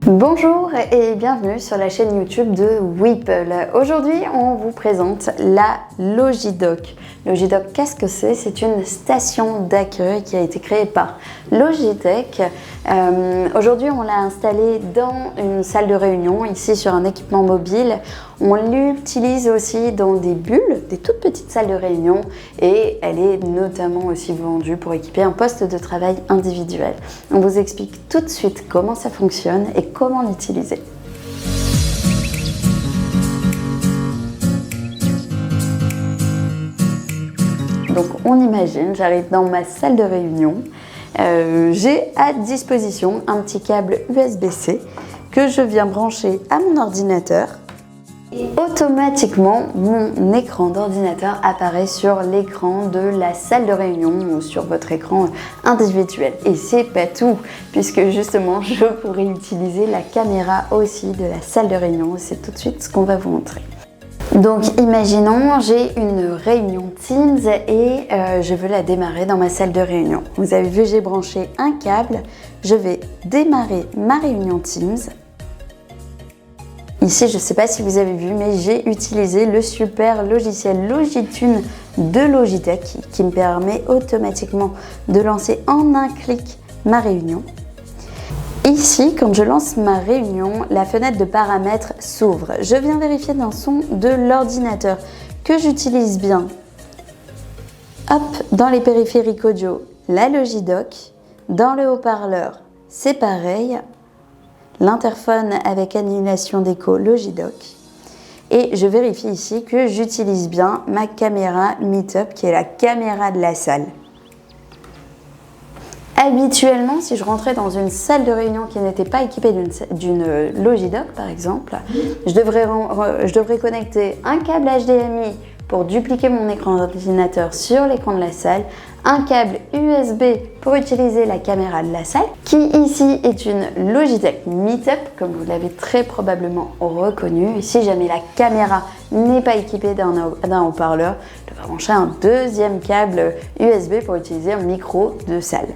Bonjour et bienvenue sur la chaîne YouTube de Weeple. Aujourd'hui, on vous présente la Logidock. Logidock, qu'est-ce que c'est? C'est une station d'accueil qui a été créée par Logitech. Aujourd'hui, on l'a installée dans une salle de réunion, ici sur un équipement mobile. On l'utilise aussi dans des bulles, des toutes petites salles de réunion, et elle est notamment aussi vendue pour équiper un poste de travail individuel. On vous explique tout de suite comment ça fonctionne et comment l'utiliser. Donc on imagine, j'arrive dans ma salle de réunion, j'ai à disposition un petit câble USB-C que je viens brancher à mon ordinateur. Et automatiquement, mon écran d'ordinateur apparaît sur l'écran de la salle de réunion ou sur votre écran individuel. Et c'est pas tout, puisque justement, je pourrais utiliser la caméra aussi de la salle de réunion. C'est tout de suite ce qu'on va vous montrer. Donc imaginons, j'ai une réunion Teams et je veux la démarrer dans ma salle de réunion. Vous avez vu, j'ai branché un câble. Je vais démarrer ma réunion Teams. Ici, je ne sais pas si vous avez vu, mais j'ai utilisé le super logiciel Logitune de Logitech qui me permet automatiquement de lancer en un clic ma réunion. Ici, quand je lance ma réunion, la fenêtre de paramètres s'ouvre. Je viens vérifier dans le son de l'ordinateur que j'utilise bien. Hop, dans les périphériques audio, la Logidock. Dans le haut-parleur, c'est pareil. L'interphone avec annulation d'écho Logidock. Et je vérifie ici que j'utilise bien ma caméra Meetup, qui est la caméra de la salle. Habituellement, si je rentrais dans une salle de réunion qui n'était pas équipée d'une Logidock, par exemple, je devrais connecter un câble HDMI pour dupliquer mon écran d'ordinateur sur l'écran de la salle, un câble USB pour utiliser la caméra de la salle, qui ici est une Logitech Meetup, comme vous l'avez très probablement reconnu. Et si jamais la caméra n'est pas équipée d'un haut-parleur, je devrais brancher un deuxième câble USB pour utiliser un micro de salle.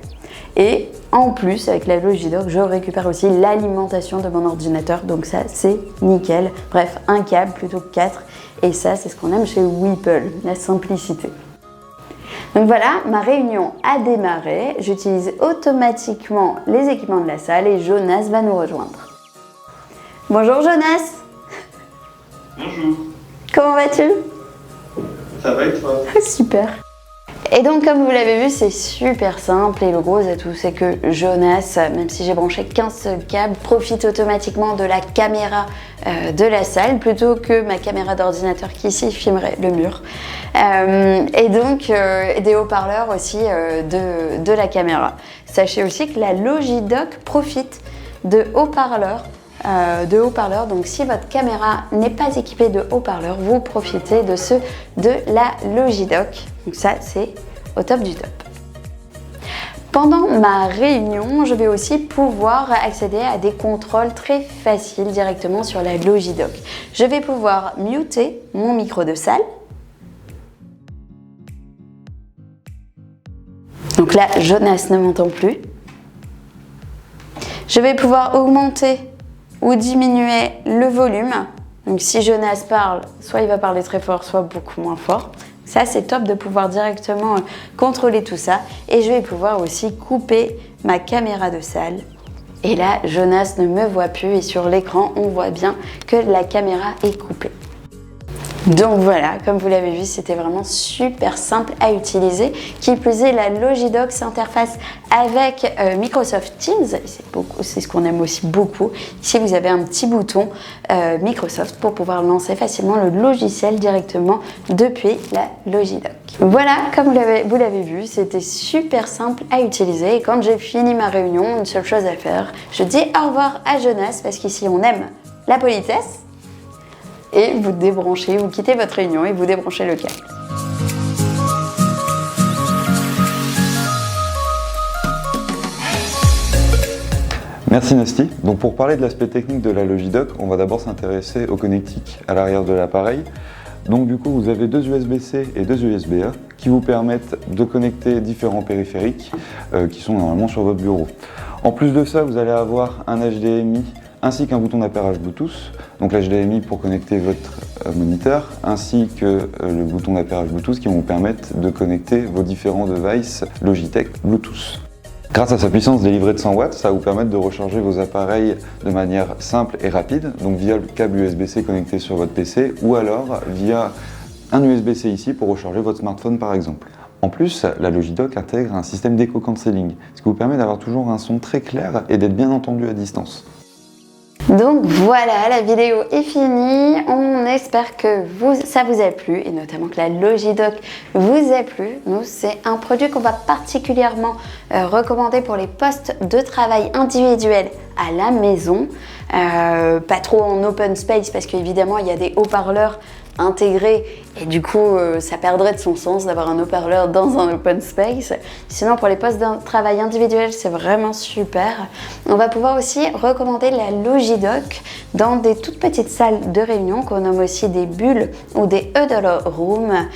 Et en plus, avec la Logidock, je récupère aussi l'alimentation de mon ordinateur, donc ça c'est nickel. Bref, un câble plutôt que 4, et ça c'est ce qu'on aime chez Weeple, la simplicité. Donc voilà, ma réunion a démarré, j'utilise automatiquement les équipements de la salle et Jonas va nous rejoindre. Bonjour Jonas. Bonjour. Comment vas-tu? Ça va et toi? Super. Et donc comme vous l'avez vu, c'est super simple et le gros atout c'est que Jonas, même si j'ai branché qu'un seul câble, profite automatiquement de la caméra de la salle plutôt que ma caméra d'ordinateur qui ici filmerait le mur. Et donc des haut-parleurs aussi de la caméra. Sachez aussi que la Logidock profite de haut-parleurs. Donc si votre caméra n'est pas équipée de haut-parleurs, vous profitez de ceux de la Logidock. Donc ça, c'est au top du top. Pendant ma réunion, je vais aussi pouvoir accéder à des contrôles très faciles directement sur la Logidock. Je vais pouvoir muter mon micro de salle. Donc là, Jonas ne m'entend plus. Je vais pouvoir augmenter ou diminuer le volume. Donc si Jonas parle, soit il va parler très fort, soit beaucoup moins fort. Ça, c'est top de pouvoir directement contrôler tout ça. Et je vais pouvoir aussi couper ma caméra de salle. Et là, Jonas ne me voit plus et sur l'écran, on voit bien que la caméra est coupée. Donc voilà, comme vous l'avez vu, c'était vraiment super simple à utiliser. Qui plus est, la Logidock s'interface avec Microsoft Teams. C'est ce qu'on aime aussi beaucoup. Ici, vous avez un petit bouton Microsoft pour pouvoir lancer facilement le logiciel directement depuis la Logidock. Voilà, comme vous l'avez vu, c'était super simple à utiliser. Et quand j'ai fini ma réunion, une seule chose à faire, je dis au revoir à Jonas parce qu'ici, on aime la politesse. Et vous débranchez, vous quittez votre réunion et vous débranchez le câble. Merci Nasty. Donc pour parler de l'aspect technique de la Logidock, on va d'abord s'intéresser au connectique à l'arrière de l'appareil. Donc du coup, vous avez deux USB-C et deux USB-A qui vous permettent de connecter différents périphériques qui sont normalement sur votre bureau. En plus de ça, vous allez avoir un HDMI ainsi qu'un bouton d'appairage Bluetooth, donc l'HDMI pour connecter votre moniteur, ainsi que le bouton d'appairage Bluetooth qui vont vous permettre de connecter vos différents devices Logitech Bluetooth. Grâce à sa puissance délivrée de 100 watts, ça va vous permettre de recharger vos appareils de manière simple et rapide, donc via le câble USB-C connecté sur votre PC ou alors via un USB-C ici pour recharger votre smartphone par exemple. En plus, la Logidock intègre un système d'éco-cancelling, ce qui vous permet d'avoir toujours un son très clair et d'être bien entendu à distance. Donc voilà, la vidéo est finie. On espère que ça vous a plu et notamment que la Logidock vous a plu. Nous, c'est un produit qu'on va particulièrement recommander pour les postes de travail individuels à la maison. Pas trop en open space parce qu'évidemment, il y a des haut-parleurs intégré et du coup ça perdrait de son sens d'avoir un haut-parleur dans un open space. Sinon pour les postes de travail individuel c'est vraiment super. On va pouvoir aussi recommander la Logidock dans des toutes petites salles de réunion qu'on nomme aussi des bulles ou des huddle rooms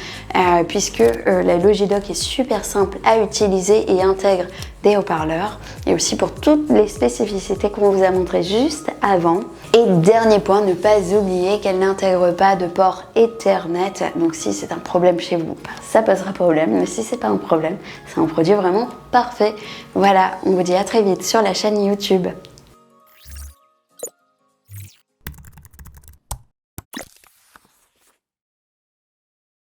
puisque la Logidock est super simple à utiliser et intègre des haut-parleurs et aussi pour toutes les spécificités qu'on vous a montrées juste avant. Et dernier point, ne pas oublier qu'elle n'intègre pas de port Ethernet. Donc si c'est un problème chez vous, ça posera problème. Mais si c'est pas un problème, c'est un produit vraiment parfait. Voilà, on vous dit à très vite sur la chaîne YouTube.